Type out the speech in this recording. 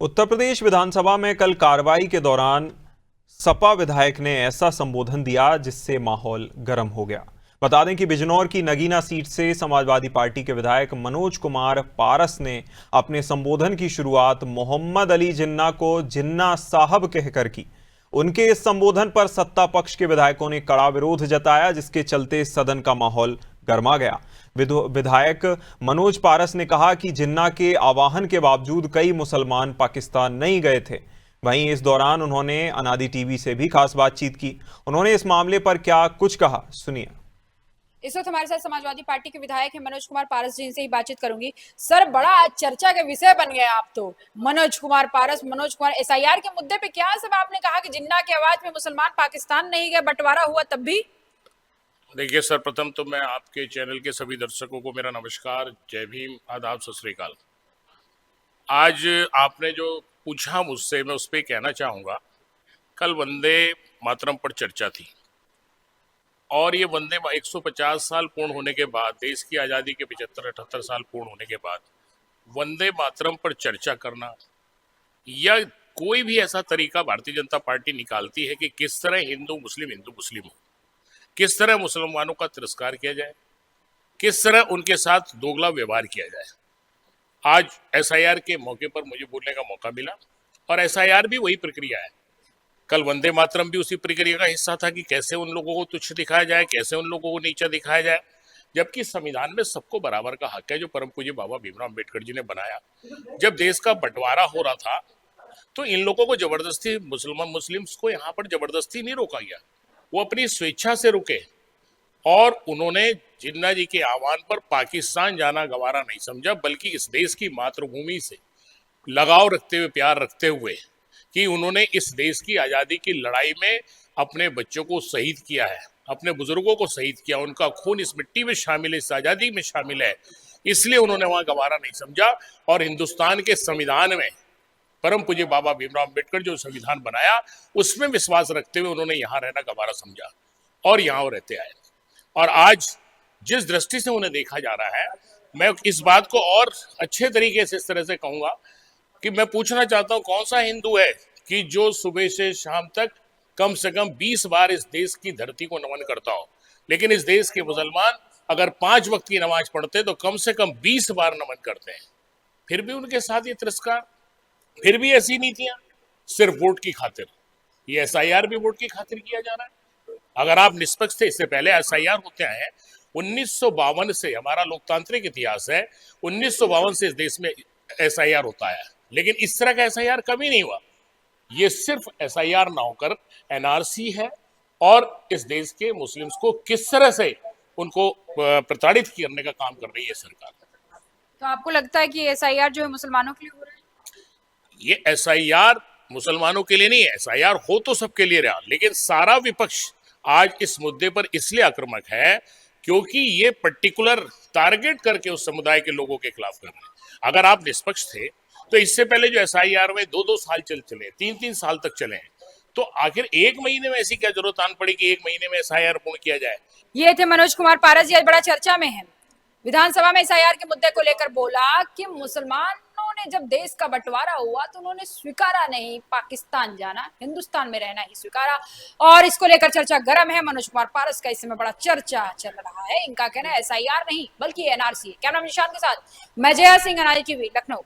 उत्तर प्रदेश विधानसभा में कल कार्रवाई के दौरान सपा विधायक ने ऐसा संबोधन दिया जिससे माहौल गर्म हो गया। बता दें कि बिजनौर की नगीना सीट से समाजवादी पार्टी के विधायक मनोज कुमार पारस ने अपने संबोधन की शुरुआत मोहम्मद अली जिन्ना को जिन्ना साहब कहकर की। उनके इस संबोधन पर सत्ता पक्ष के विधायकों ने कड़ा विरोध जताया, जिसके चलते सदन का माहौल गर्मा गया। विधायक मनोज पारस ने कहा कि जिन्ना के आह्वान के बावजूद कई मुसलमान पाकिस्तान नहीं गए थे। वहीं इस दौरान उन्होंने अनादि टीवी से भी खास बातचीत की। उन्होंने इस मामले पर क्या कुछ कहा, सुनिए। इस वक्त हमारे साथ समाजवादी पार्टी के विधायक हैं मनोज कुमार पारस जी, इनसे ही बातचीत करूंगी। सर, बड़ा आज चर्चा के विषय बन गए आप तो। मनोज कुमार पारस, मनोज कुमार, एसआईआर के मुद्दे पे क्या सब आपने कहा कि जिन्ना की आवाज में मुसलमान पाकिस्तान नहीं गए, बंटवारा हुआ तब भी? देखिए, सर्वप्रथम तो मैं आपके चैनल के सभी दर्शकों को मेरा नमस्कार, जय भीम, आदाब, सत श्री अकाल। आज आपने जो पूछा मुझसे, मैं उस पर कहना चाहूँगा। कल वंदे मातरम पर चर्चा थी और ये वंदे 150 साल पूर्ण होने के बाद, देश की आज़ादी के 75-78 साल पूर्ण होने के बाद वंदे मातरम पर चर्चा करना या कोई भी ऐसा तरीका भारतीय जनता पार्टी निकालती है कि किस तरह हिंदू मुस्लिम हो, किस तरह मुसलमानों का तिरस्कार किया जाए, किस तरह उनके साथ दोगला व्यवहार किया जाए। आज एसआईआर के मौके पर मुझे बोलने का मौका मिला और एसआईआर भी वही प्रक्रिया है। कल वंदे मातरम भी उसी प्रक्रिया का हिस्सा था कि कैसे उन लोगों को तुच्छ दिखाया जाए, कैसे उन लोगों को नीचा दिखाया जाए, जबकि संविधान में सबको बराबर का हक है, जो परम पूज्य बाबा भीमराव अम्बेडकर जी ने बनाया। जब देश का बंटवारा हो रहा था तो इन लोगों को जबरदस्ती, मुस्लिम्स को यहाँ पर जबरदस्ती नहीं रोका गया, वो अपनी स्वेच्छा से रुके और उन्होंने जिन्ना जी के आह्वान पर पाकिस्तान जाना गवारा नहीं समझा, बल्कि इस देश की मातृभूमि से लगाव रखते हुए, प्यार रखते हुए कि उन्होंने इस देश की आज़ादी की लड़ाई में अपने बच्चों को शहीद किया है, अपने बुजुर्गों को शहीद किया, उनका खून इस मिट्टी में शामिल है, इस आज़ादी में शामिल है, इसलिए उन्होंने वहाँ गवारा नहीं समझा। और हिंदुस्तान के संविधान में परम पूज्य बाबा भीमराव अम्बेडकर जो संविधान बनाया, उसमें विश्वास रखते हुए उन्होंने यहाँ रहना गवारा समझा और यहाँ वो रहते आए। और आज जिस दृष्टि से उन्हें देखा जा रहा है, मैं इस बात को और अच्छे तरीके से इस तरह से कहूँगा कि मैं पूछना चाहता हूँ, कौन सा हिंदू है कि जो सुबह से शाम तक कम से कम 20 बार इस देश की धरती को नमन करता हो, लेकिन इस देश के मुसलमान अगर 5 वक्त की नमाज पढ़ते तो कम से कम 20 बार नमन करते हैं। फिर भी उनके साथ ये तिरस्कार, फिर भी ऐसी नीतियां, सिर्फ वोट की खातिर। ये एसआईआर भी वोट की खातिर किया जा रहा है। अगर आप निष्पक्ष थे, इससे पहले एसआईआर होते आए हैं, 1952 से हमारा लोकतांत्रिक इतिहास है, 1952 से इस देश में एसआईआर होता है, लेकिन इस तरह का एसआईआर कभी नहीं हुआ। ये सिर्फ एसआईआर ना होकर एनआरसी है और इस देश के मुस्लिम्स को किस तरह से उनको प्रताड़ित करने का काम कर रही है सरकार। तो आपको लगता है कि एसआईआर जो है मुसलमानों के लिए हो रहा है? ये एसआईआर मुसलमानों के लिए नहीं है, एसआईआर हो तो सबके लिए रहा, लेकिन सारा विपक्ष आज इस मुद्दे पर इसलिए आक्रामक है क्योंकि ये पर्टिकुलर टारगेट करके उस समुदाय के लोगों के खिलाफ कर रहे हैं। अगर आप निष्पक्ष थे तो इससे पहले जो एसआईआर में 2-2 साल चले, 3-3 साल तक चले हैं, तो आखिर 1 महीने में ऐसी क्या जरूरत आन पड़ी कि 1 महीने में एसआईआर पूर्ण किया जाए। ये थे मनोज कुमार पारस जी, आज बड़ा चर्चा में है। विधानसभा में एसआईआर के मुद्दे को लेकर बोला कि मुसलमानों ने जब देश का बंटवारा हुआ तो उन्होंने स्वीकारा नहीं पाकिस्तान जाना, हिंदुस्तान में रहना ही स्वीकारा। और इसको लेकर चर्चा गर्म है। मनोज कुमार पारस का इस समय बड़ा चर्चा चल रहा है। इनका कहना है एसआईआर नहीं बल्कि एनआरसी है। कैमरा निशान के साथ मैं जया सिंह, अनाज टीवी, लखनऊ।